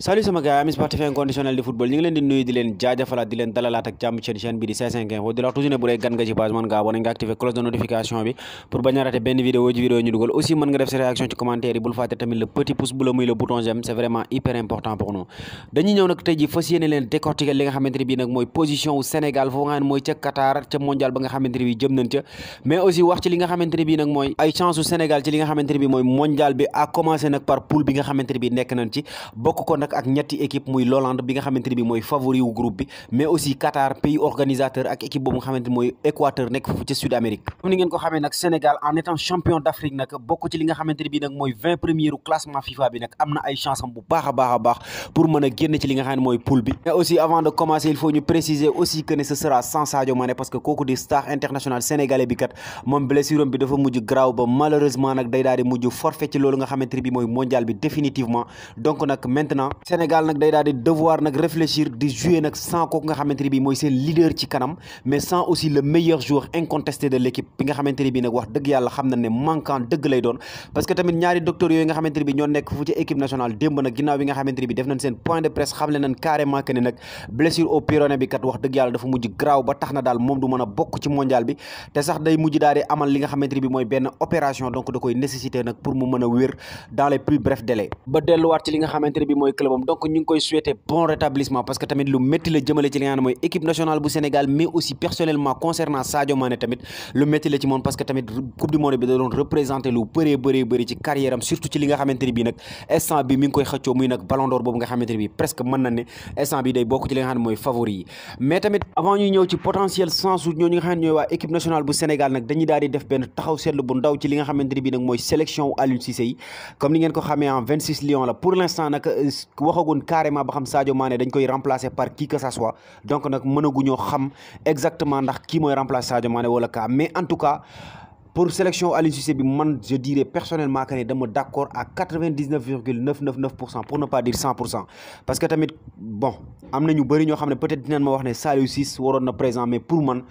salut sama gars amis sportifs inconditionnels de football ñu ngi leen di nuyu di leen jaajëfalaat di leen dalalaat ak jàmm chaîne bi di C5 Info di la wax toujours ne bu dee gan nga ci page man nga abonné nga activer cloche de notification bi pour bañ a rater benn vidéo ñu dugal aussi mën nga def sa réaction ci commentaire yi bul fàtte tamit le petit pouce bleu muy le bouton j'aime c'est vraiment hyper important pour nous dañuy ñëw nag tey ji fas yéene leen décortiquer li nga xamante ne bii nag mooy position wu Sénégal foofu nga xam ne mooy ca Qatar ca mondial ba nga xamante ne bii jëm nañ ca mais aussi wax ci li nga xamante ne bii nag mooy ay chance u Sénégal ci li nga xamante ne bii mooy mondial bi a commencé nag par poule bi nga xamante ne bii nekk nañ ci bokk ko nag ak ñetti équipe muy l'Hollande bi nga xamante ne bii mooy favori wu groupe bi mais aussi Qatar pays organisateur ak équipe boobu nga xamante ne mooy Équateur nekk foofu ca Sud Amérique comme ni ngeen ko xamee nag Sénégal en étant champion d'Afrique nag bokk ci li nga xamante ne bii nag mooy 20 premiers u classement FIFA bi nag am na ay chance am bu baax a baax pour mën a génn ci li nga xam ne mooy poule bi mais aussi avant de commencer il faut ñu préciser aussi que ne ce sera sans Sadio Mané parce que kooku di star international sénégalais bi kat moom blessure bi dafa mujj graaw ba malheureusement nag day daal di mujj forfait ci loolu nga xamante ne bii mooy mondial bi définitivement donc nag maintenant Sénégal nag day daal di devoir nag réfléchir di jouer nag sans kooku nga xamante ne bii mooy seen leader ci kanam mais sans aussi le meilleur joueur incontesté de l'équipe bi nga xamante ne bii nag wax dëgg yàlla xam na ne manquant dëgg lay doon parce que tamit ñaari docteurs yooyu nga xamante ne bii ñoo nekk fu ci équipe nationale démb nag ginnaaw bi nga xamante ne bii def nañ seen point de presse xamle nañ carrément que ne nag blessure au péroné bi kat wax dëgg yàlla dafa mujj graaw ba tax na daal moom du mën a bokk ci mondial bi te sax day mujj daal di amal li nga xamante ne bii mooy benn opération donc da koy nécessité nag pour mu mën a wér dans les plus brefs délais ba delluwaat ci li nga xamante ne bii mooy clubam donc ñu ngi koy souhaiter bon rétablissement parce que tamit lu métti la jëmale ci li nga xam ne mooy équipe nationale bu Sénégal mais aussi personnellement concernant Sadio Mané tamit lu métti la ci moom parce que tamit coupe du monde bi da doon représenter lu bëri ci carrière am surtout ci li nga xamante ne bii nag instant bi mi ngi koy xëccoo muy nag ballon d'or boobu nga xamante ne bii presque mën na ne instant bi day bokk ci li nga xam ne mooy favori yi mais tamit avant ñuy ñëw ci potentiel sens ñooñu nga xam ne ñooy waa équipe nationale bu Sénégal nag dañuy daal di def benn taxaw seetlu bu ndaw ci li nga xamante ne bii nag mooy sélection wu Aliou Cissé yi comme ni ngeen ko xamee en 26 lions la pour l'instant nag waxagun carrément ba xam Sadio Mané dañ koy remplacer par qui que ça soit donc nag mënaguñoo xam exactement ndax kii mooy remplacer Sadio Mané wala ka mais en tout cas pour sélection Aliou Cissé bi man je dirais personnellement que ne dama d'accord à 99,999% pour ne pas dire 100% parce que tamit bon am na ñu bëri ñoo xam ne peut-être dinañ ma wax ne Saliou Ciss waroon na présent mais pour man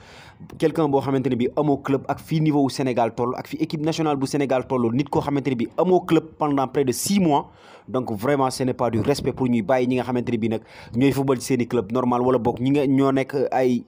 quelqu'un boo xamante ne bi amoo club ak fii niveau wu Sénégal toll ak fi équipe nationale bu Sénégal toll nit koo xamante ne bi amoo club pendant près de 6 mois donc vraiment ce n'est pas du respect pour ñuy bàyyi ñi nga xamante ne bi nag ñooy football ci seeni club normal wala boog ñi nga ñoo nekk ay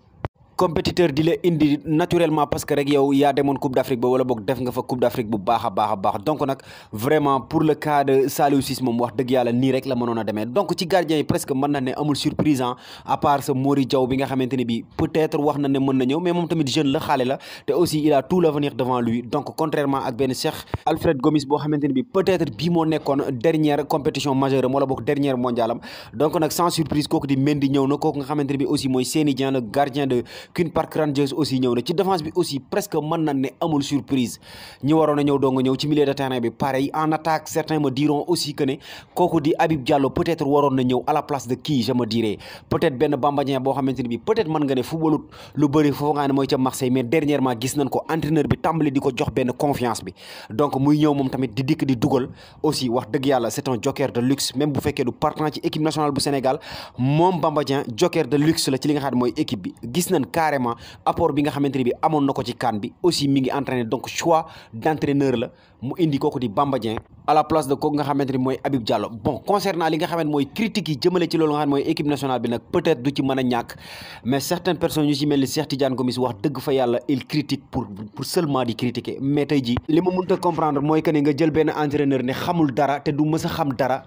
compétiteur di la indi naturellement parce que rek yow yaa demoon Coupe d'Afrique ba wala boog def nga fa Coupe d'Afrique bu baax a baax donc nag vraiment pour le cas de Saliou Ciss moom wax dëgg yàlla nii rek la mënoon a demee donc ci gardien yi presque mën na ne amul surprise à part ce Mori Diaw bi nga xamante ne bi peut-être wax na ne mën na ñëw mais moom tamit jeune la xale la te aussi il a tout l'avenir devant lui donc contrairement ak benn Cheikh Alfred Gomis boo xamante ne bi peut-être bii moo nekkoon dernière compétition majeure am wala boog dernière mondial am donc nag sans surprise kooku di Mendy ñëw na kooku nga xamante ne bi aussi mooy Seny Dieng le gardien de Queen Park Rangers aussi ñëw na ci défense bi aussi presque mën na ne amul surprise ñi waroon a ñëw doo nga ñëw ci milieu de terrain bi pareil en attaque certains me diront aussi que ne kooku di Habib Diallo peut-être waroon na ñëw à la place de qui je me dirais peut-être benn Bamba Dieng boo xamante ne bi peut-être mën nga ne footballut lu bëri foofu nga ne mooy ca Marseille mais dernièrement gis nañ ko entraîneur bi tàmbali di ko jox benn confiance bi donc muy ñëw moom tamit di dikk di dugal aussi wax dëgg yàlla c'est un joker de luxe même bu fekkee du partant ci équipe nationale bu Sénégal moom Bamba Dieng joker de luxe la ci li nga xam ne mooy équipe bi gis nañ carrément apport bi nga xamante ne bi amoon na ko ci CAN bi aussi mi ngi entraîné donc choix d'entraîneur la mu indi kooku di Bamba Dieng à la place de kooku nga xamante ne mooy Habib Diallo bon concernant li nga xamante mooy critiques yi jëmale ci loolu nga xam ne mooy équipe nationale bi nag peut-être du ci mën a ñàkk mais certaines personnes ñu ci mel ni Cheikh Tidiane Gomis wax dëgg fa yàlla il critique pour seulement di critiquer mais tey jii li ma mënta comprendre mooy que ne nga jël benn entraîneur ne xamul dara te du mës a xam dara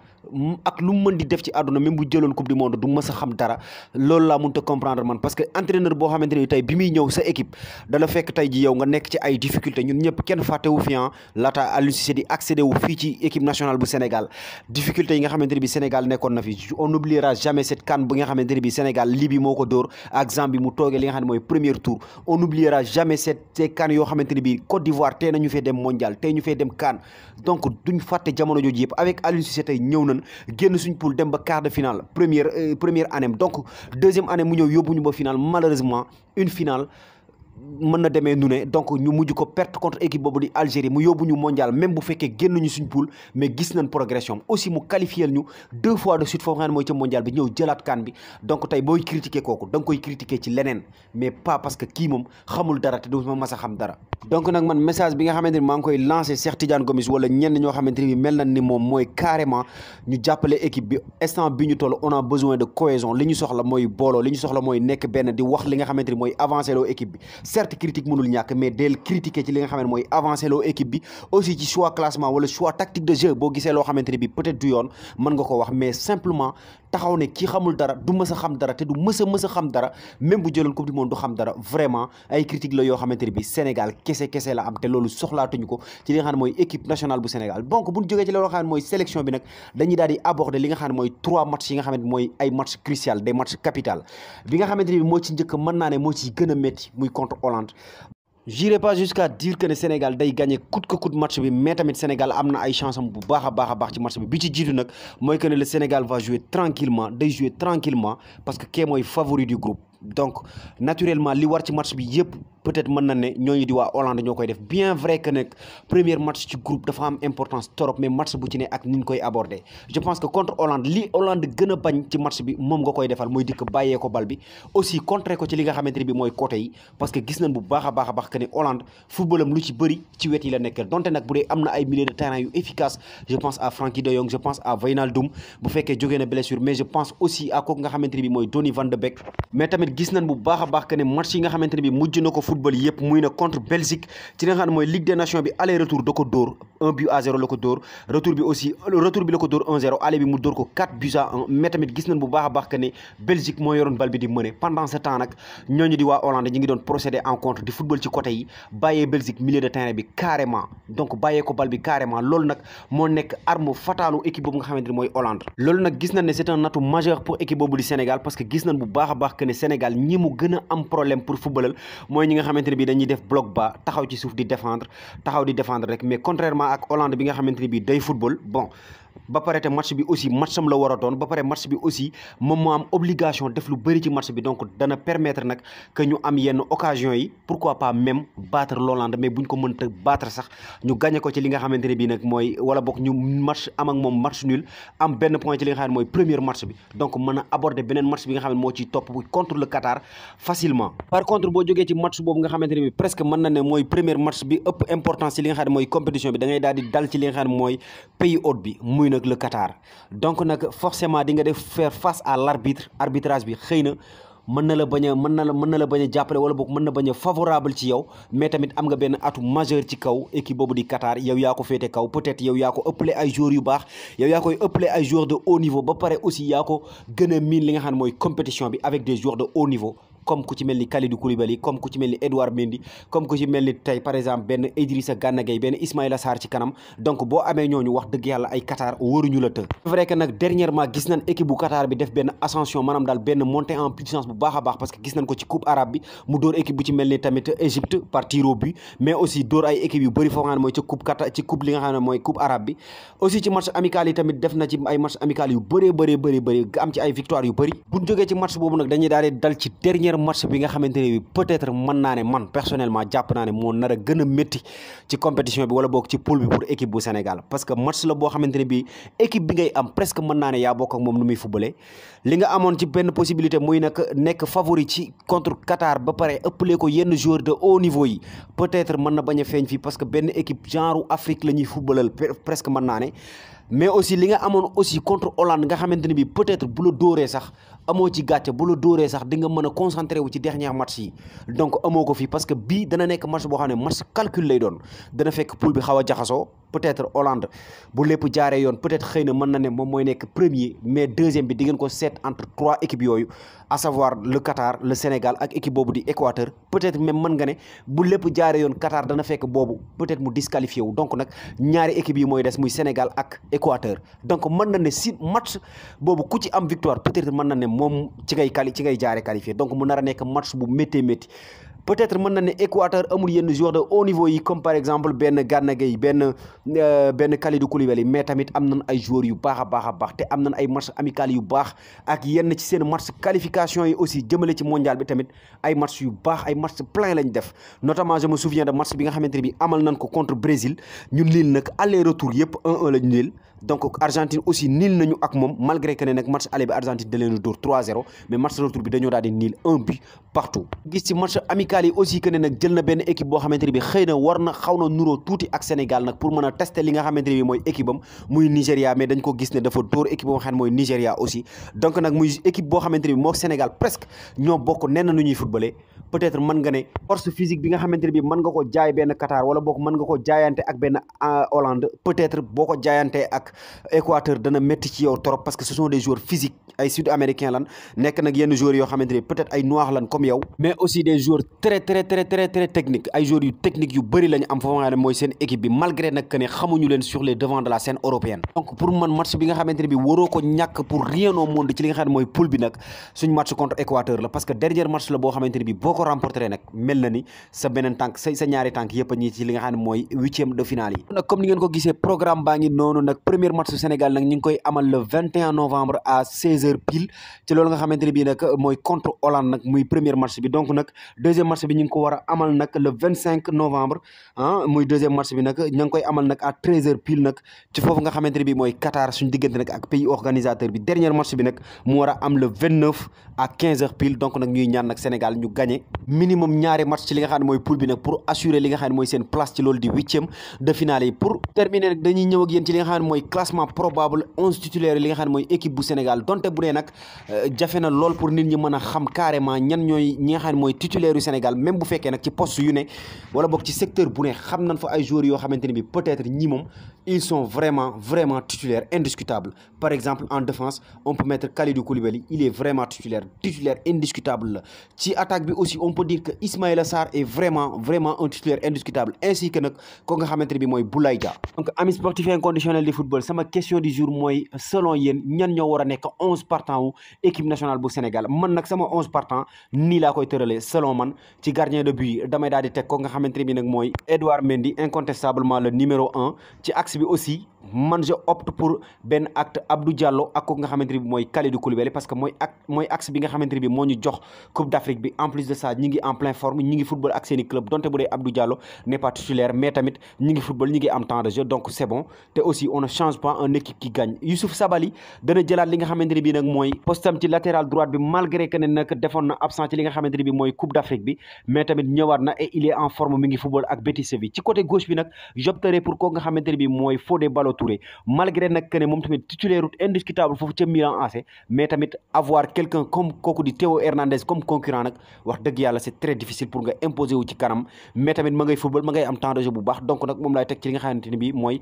ak lu mu mën di def ci àdduna même bu jëloon coupe du monde du mës a xam dara loolu laa mënta comprendre man parce que entraîneur boo xamante ne tey bi muy ñëw sa équipe dala fekk tey ji yow nga nekk ci ay difficultés ñun ñëpp kenn fàttewu fi laata Aliou Cissé di accéder wu fii ci équipe nationale bu Sénégal difficultés yi nga xamante ne bi Sénégal nekkoon na fi on n'oubliera jamais cette CAN bi nga xamante ne bi Sénégal Libye moo ko dóor ak Zambie mu toogee li nga xam ne mooy premier tour on n'oubliera jamais ces CAN yoo xamante ne bi Côte d'Ivoire tey nañu fee dem mondial tey ñu fee dem CAN donc duñ fàtte jamono jooju yëpp avec Aliou Cissé tey ñëw nañ génn suñ poule dem ba quart de finale première année donc deuxième année mu ñëw yóbbuñu ba finale malheureusement une finale mën na demee nu ne donc ñu mujj ko perte contre équipe boobu di Algérie mu yóbbu ñu mondial même bu fekkee génnuñu suñ poule mais gis nañ progression aussi mu qualifié ñu 2 fois de suite foofu nga xam ne mooy ca mondial bi ñëw jëlaat CAN bi donc tey booy critiquer kooku da nga koy critiquer ci leneen mais pas parce que kii moom xamul dara te du ma mas a xam dara. donc nag man message bi nga xamante ni maa ngi koy lancé Cheikh Tidiane Gomis wala ñenn ñoo xamante ni mel nañ ni moom mooy carrément ñu jàppale équipe bi instant bi ñu toll on a besoin de cohésion li ñu soxla mooy booloo li ñu soxla mooy nekk benn di wax li nga xamante ni mooy avancé loo équipe bi certes critique mënul ñàkk mais del critiquer ci li nga xamante ni mooy avancé loo équipe bi aussi ci choix classement wala choix tactique de jeu boo gisee loo xamante ni bi peut-être du yoon mën nga ko wax mais simplement taxaw ne kii xamul dara du mës a xam dara te du mës a xam dara même bu jëloon coupe du monde du xam dara vraiment ay critique la yoo xamante ni bi Sénégal kese la am te loolu soxlaatuñu ko ci li nga xam ne mooy équipe nationale bu Sénégal donc bu ñu jógee ci loolu nga xam ne mooy sélection bi nag dañuy daal di aborder li nga xam ne mooy 3 matchs yi nga xamante mooy ay matchs crucial des matchs capital bi nga xamante ni bi moo ci njëkk mën naa ne moo ci gën a métti muy contre Hollande. J'irai pas jusqu'à dire que le Sénégal day gagné coûte que coûte match bi mais tamit Sénégal am na ay chance am bu baax a baax ci match bi ci jiitu nag mooy que ne le Sénégal va jouer tranquillement day jouer tranquillement parce que kee mooy favori du groupe donc naturellement li war ci match bi yëpp peut-être mën na ne ñooñu di waa Hollande ñoo koy def bien vrai que nag premier match ci groupe dafa am importance trop mais match bu ci ne ak ni ñu koy aborder je pense que contre Hollande li Hollande gën a bañ ci match bi moom nga koy defal mooy dikk bàyyee ko bal bi aussi contrer ko ci li nga xamante ne bi mooy côté yi parce que gis nañ bu baax a baax que ne Hollande footballam lu ci bëri ci wet yi la nekk donte nag bu dee am na ay milieu de terrain yu efficace je pense à Frenkie de Jong je pense à Wijnaldum bu fekkee jógee na blessure mais je pense aussi à kooku nga xamante ne bi mooy Donny van de Beek mais tamit gis nañ bu baax a baax que ne match yi nga xamante ne bi mujj na ko football yëpp muy na contre Belgique ci li nga xam ne mooy Ligue des Nations bi aller retour da ko dóor 1-0 la ko dóor retour bi aussi retour bi la ko dóor 1-0 aller bi mu dóor ko 4-1 mais tamit gis nañ bu baax a baax que ne Belgique moo yoroon bal bi di mëne pendant ce temps nag ñooñu di waa Hollande ñi ngi doon procéder en contre di football ci côté yi bàyyee Belgique milieu de terrain bi carrément donc bàyyee ko bal bi carrément loolu nag moo nekk arme fatale équipe boobu nga xamante ne mooy Hollande loolu nag gis nañ ne c'est un atout majeur pour équipe boobu di Sénégal parce que gis nañ bu baax a baax que ne Sénégal ñi mu gën a am problème pour footballal mooy ñi nga xamante ne bi dañuy def bloc bas taxaw ci suuf di défendre rek mais contrairement ak Hollande bi nga xamante ne bi day football bon ba pare te match bi aussi matcham la war a doon ba pare match bi aussi moom moo am obligation def lu bëri ci match bi donc dana permettre nag que ñu am yenn occasion yi pourquoi pas même battre l'Hollande mais buñ ko mënta battre sax ñu gagné ko ci li nga xamante ne bii nag mooy wala boog ñu match am ak moom match nul am benn point ci li nga xam ne mooy premier match bi donc mën a aborder beneen match bi nga xam ne moo ciy topp contre le Qatar facilement. par contre boo jógee ci match boobu nga xamante ne bi presque mën na ne mooy premier match bi ëpp importance ci li nga xam ne mooy compétition bi da ngay daal di dal ci li nga xam ne mooy pays hôte bi muy nag le Qatar donc nag forcément di nga def faire face à arbitrage bi xëy na mën na la bañ a jàppale wala boog mën na bañ a favorable ci yow mais tamit am nga benn atout majeur ci kaw équipe boobu di Qatar yow yaa ko féete kaw peut-être yow yaa ko ëppale ay joueurs yu baax yow yaa koy ëppale ay joueurs de haut niveau ba pare aussi yaa ko gën a miin li nga xam ne mooy compétition bi avec des joueurs de haut niveau comme ku ci mel ni Kalidou Koulibaly comme ku ci mel ni Edouard Mendy comme ku ci mel ni tey par exemple benn Idrissa Gana Gueye benn Ismaïla Sarr ci kanam donc boo amee ñooñu wax dëgg yàlla ay Qatar waruñu la të c'est vrai que nag dernièrement gis nañ équipe bu Qatar bi def benn ascension maanaam daal benn montée en puissance bu baax a baax parce que gis nañ ko ci coupe arabe bi mu dóor équipe bu ci mel ni tamit Égypte par tir au but mais aussi dóor ay équipe yu bëri foo xam ne mooy ca coupe Qatar ci coupe li nga xam ne mooy coupe arabe bi aussi ci match amical yi tamit def na ci ay match amical yu bëri am ci ay victoire yu bëri buñ jógee ci match boobu nag dañuy daal di dal ci dernier match bi nga xamante ne bi peut-être mën naa ne man personnellement jàpp naa ne moo nar a gën a métti ci compétition bi wala boog ci poule bi pour équipe bu Sénégal parce que match la boo xamante ne bi équipe bi ngay am presque mën naa ne yaa bokk ak moom nu muy footballé li nga amoon ci benn possibilité muy nag nekk favori ci contre Qatar ba pare ëppalee ko yenn joueurs de haut niveau yi peut-être mën na bañ a feeñ fii parce que benn équipe genre Afrique la ñuy footballal presque mën naa ne mais aussi li nga amoon aussi contre Hollande nga xamante ne bi peut-être bu la dóoree sax amoo ci gàcce bu la dóoree sax di nga mën a concentré wu ci dernier match yi donc amoo ko fii parce que bii dana nekk match boo xam ne match calcul lay doon dana fekk poule bi xaw a jaxasoo peut-être Hollande bu lépp jaaree yoon peut-être xëy na mën na ne moom mooy nekk premier mais deuxième bi di ngeen ko seet entre 3 équipes yooyu à savoir le Qatar le Sénégal ak équipe boobu di Équateur peut-être même mën nga ne bu lépp jaaree yoon Qatar dana fekk boobu peut-être mu disqualifié wu donc nag ñaari équipes yi mooy des muy Sénégal ak Équateur donc mën na ne si match boobu ku ci am victoire peut-être mën na ne moom ci ngay jaaree qualifié donc mu nar a nekk match bu métti peut-être mën na ne Équateur amul yenn joueur de haut niveau yi comme par exemple benn Gana Gueye benn Kalidou Koulibaly mais tamit am nañ ay joueurs yu baax a baax te am nañ ay match amical yu baax ak yenn ci seen match qualification yi aussi jëmale ci mondial bi tamit ay match yu baax ay match plein lañ def notamment je me souviens de match bi nga xamante ne bi amal nañ ko contre Brésil ñun nil nag aller retour yëpp 1-1 lañu nil donc Argentine aussi nil nañu ak moom malgré que ne nag match aller bi Argentine da leen a dóor 3-0 mais match retour bi dañoo daal di nil 1 but partout gis ci match amical yi aussi que ne nag jël na benn équipe boo xamante ne bi xëy na war na xaw na nuroo tuuti ak Sénégal nag pour mën a tester li nga xamante ne bi mooy équipe am muy Nigéria mais dañ ko gis ne dafa dóor équipe boo xam ne mooy Nigéria aussi donc nag muy équipe boo xamante ne bi moo Sénégal presque ñoo bokk nenn nu ñuy footballé peut-être mën nga ne force physique bi nga xamante ne bi mën nga ko jaay benn Qatar wala bokk mën nga ko jaayante ak benn Hollande peut-être boo ko jaayantee ak Équateur dana métti ci yow trop parce que ce sont des joueurs physiques ay sud-américains lan nekk nag yenn joueurs yoo xamante ne peut-être ay noirs lan comme yow mais aussi des joueurs très techniques ay joueurs yu techniques yu bëri lañu am foofu nga xam ne mooy seen équipe bi malgré nag que ne xamuñu leen sur les devants de la scène européenne donc pour man match bi nga xamante ne bi waroo ko ñàkk pour rien au monde ci li nga xam ne mooy poule bi nag suñ match contre Équateur la parce que dernier match la boo xamante ne bi boo ko remporté nag mel na ni sa beneen tànk sa ñaari tànk yëpp a ñi ci li nga xam ne mooy 8e de finale yi nag comme ni ngeen ko gisee programme baa ngi noonu nag premier match su Sénégal nag ñu ngi koy amal le 21 novembre à 16h pile ci loolu nga xamante ne bii nag mooy contre Hollande nag muy premier match bi donc nag deuxième match bi ñu ngi ko war a amal nag le 25 novembre muy deuxième match bi nag ñu ngi koy amal nag à 13h pile nag ci foofu nga xamante ne bii mooy Qatar suñu diggante nag ak pays organisateur bi dernier match bi nag mu war a am le 29 à 15h pile donc nag ñuy ñaan nag Sénégal ñu gagné minimum ñaari match ci li nga xam ne mooy poule bi nag pour assurer li nga xam ne mooy seen place ci loolu di 8e de finale yi pour terminer nag dañuy ñëw ak yéen ci li nga xam ne mooy classement probable 11 titulaire li nga xam ne mooy équipe bu Sénégal donte bu dee nag jafe na lool pour nit ñi mën a xam carrément ñan ñooy ñi nga xam ne mooy titulaire yu Sénégal même bu fekkee nag ci poste yu ne wala boog ci secteur bu ne xam nañ fa ay joueurs yoo xamante ne bi peut-être ñi moom ils sont vraiment titulaires indiscutables par exemple en défense on peut mettre Kalidou Koulibaly il est vraiment titulaire indiscutable la ci attaque bi aussi on peut dire que Ismaïla Sarr est vraiment un titulaire indiscutable ainsi que nag ko nga xamante ne bi mooy Boulaye Dia donc amis sportifs inconditionnels du football sama question du jour mooy selon yéen ñan ñoo war a nekk 11 partants wu équipe nationale bu Sénégal man nag sama 11 partants nii laa koy tëralee selon man ci gardien de but damay daal di teg ko nga xamante ne bi nag mooy Edouard Mendy incontestablement le numéro 1 ci axe bi aussi man je opte pour benn acte Abdou Diallo ak ko nga xamante ne bi mooy Kalidou Koulibaly parce que mooy axe bi nga xamante ne bi moo ñu jox Coupe d'Afrique bi en plus de ça ñi ngi en pleine forme ñi ngi football ak seeni club donte bu dee Abdou Diallo n'est pas titulaire mais tamit ñi ngi football ñi ngi am temps de jeu donc c'est bon te aussi on ne change pas une équipe qui gagne Youssouf Sabaly dana jëlaat li nga xamante ne bi nag mooy postam ci latéral droite bi malgré que ne nag defoon na absent ci li nga xamante ne bi mooy Coupe d'Afrique bi mais tamit ñëwaat na et il est en forme mi ngi football ak Betis Séville ci côté gauche bi nag j'opterai pour ko nga xamante ne bi mooy Fodé Ballo-Touré malgré nag que ne moom tamit titulaire indiscutable foofu ca Milan AC mais tamit avoir quelqu'un comme kooku di Théo Hernandez comme concurrent nag wax dëgg yàlla c'est très difficile pour nga imposer wu ci kanam mais tamit ma ngay football ma ngay am temps de jeu bu baax donc nag moom laay teg ci li nga xamante ne bi mooy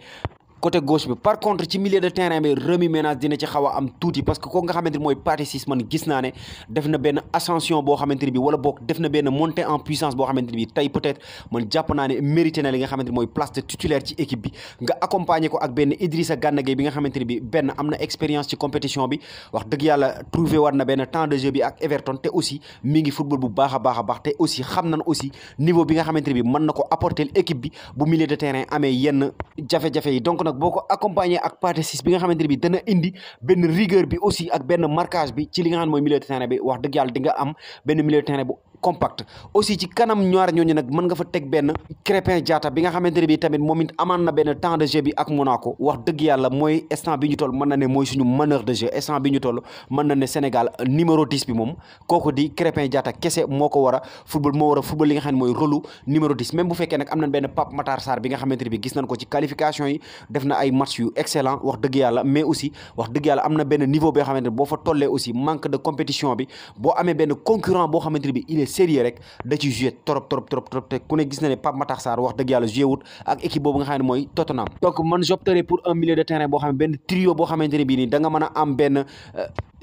côté gauche bi par contre ci milieu de terrain bi Rémi Ménage dina ci xaw a am tuuti parce que kooku nga xamante ni mooy Pathé Ciss man gis naa ne def na benn ascension boo xamante ni bi wala boog def na benn montée en puissance boo xamante ni bi tey peut-être man jàpp naa ne mérité na li nga xamante ni mooy place de titulaire ci équipe bi nga accompagner ko ak benn Idrissa Gana Gueye bi nga xamante ni bi benn am na expérience ci compétition bi wax dëgg yàlla trouvé war na benn temps de jeu bi ak Everton te aussi mi ngi football bu baax a baax te aussi xam nañ aussi niveau bi nga xamante ni bi mën na ko apporter équipe bi bu milieu de terrain amee yenn jafe-jafe yi donc nag boo ko accompagné ak Pathé Ciss bi nga xamante ne bi dana indi benn rigueur bi aussi ak benn marquage bi ci li nga xam ne mooy milieu de terrain bi wax dëgg yàlla di nga am benn milieu de terrain bu compact aussi ci kanam ñaar ñooñu nag mën nga fa teg benn Krépin Diatta bi nga xamante ne bi tamit moom it amaan na benn temps de jeu bi ak Monaco wax dëgg yàlla mooy instant bi ñu toll mën na ne mooy suñu meneur de jeu instant bi ñu toll mën na ne Sénégal numéro 10 bi moom kooku di Krépin Diatta kese moo ko war a football li nga xam ne mooy rôle numéro 10 même bu fekkee nag am nañ benn Pape Matar Sarr bi nga xamante ne bi gis nañ ko ci qualification yi def na ay match yu excellent wax dëgg yàlla mais aussi wax dëgg yàlla am na benn niveau boo xamante ne boo fa tollee aussi manque de compétition bi boo amee benn concurrent boo xamante ne bi il est sérieux rek da ci joué trop te ku ne gis na ne Pape Matar Sarr wax dëgg yàlla joué wut ak équipe boobu nga xam ne mooy Tottenham donc man j'opterai pour un milieu de terrain boo xam ne benn trio boo xamante ne bii nii da nga mën a am benn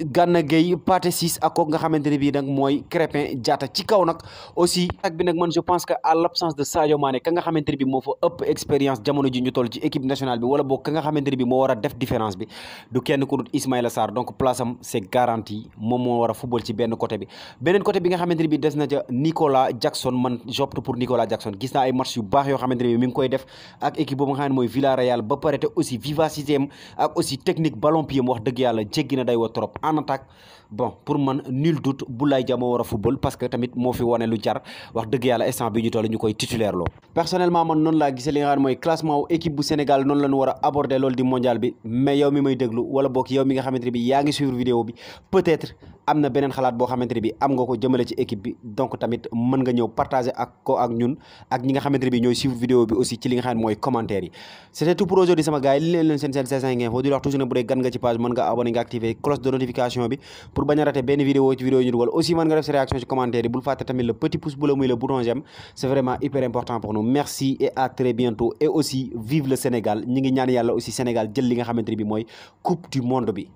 Gana Gueye Pathé Ciss ak kooku nga xamante ne bii nag mooy Krépin Diatta ci kaw nag aussi ak bi nag man je pense que à l'absence de Sadio Mané ka nga xamante ne bii moo fa ëpp expérience jamono ji ñu toll ci équipe nationale bi wala boog ka nga xamante ne bii moo war a def différence bi du kenn ku dul Ismaïla Sarr donc place am c'est garanti moom moo war a football ci benn côté bi beneen côté bi nga xamante ne bii des na ca Nicolas Jackson man j'opte pour Nicolas Jackson gis naa ay match yu baax yoo xamante ne bii mi ngi koy def ak équipe boobu nga xam ne mooy Villarreal ba pare te aussi vivacité am ak aussi technique ballon pied am wax dëgg yàlla jéggi na day wa trop en attaque bon pour man nul doute Boulaye Dia moo war a football parce que tamit moo fi wane lu jar wax dëgg yàlla instant bi ñu toll ñu koy titulaire loo personnellement man noonu laa gisee li nga xam ne mooy classement wu équipe bu Sénégal noonu la ñu war a aborder loolu di mondial bi mais yow mi may déglu wala boog yow mi nga xamante ne bi yaa ngi suivre vidéo bi peut-être am na beneen xalaat boo xamante ne bi am nga ko jëmale ci équipe bi donc tamit mën nga ñëw partager ak ko ak ñun ak ñi nga xamante ne bi ñooy suivre vidéo bi aussi ci li nga xam ne mooy commentaire yi c'était tout pour aujourd'hui sama gars yi li leen seen C5 Info di wax toujours ne bu dee gan nga ci page mën nga abonné nga activer cloche de notification bi pour bañ a rater benn vidéo ci vidéo yi ñu dugal aussi mën nga def sa réaction ci commentaire yi bul fàtte tamit le petit pouce bleu muy le bouton j'aime c'est vraiment hyper important pour nous merci et à très bientôt et aussi vive le Sénégal ñi ngi ñaan yàlla aussi Sénégal jël li nga xamante ne bi mooy coupe du monde bi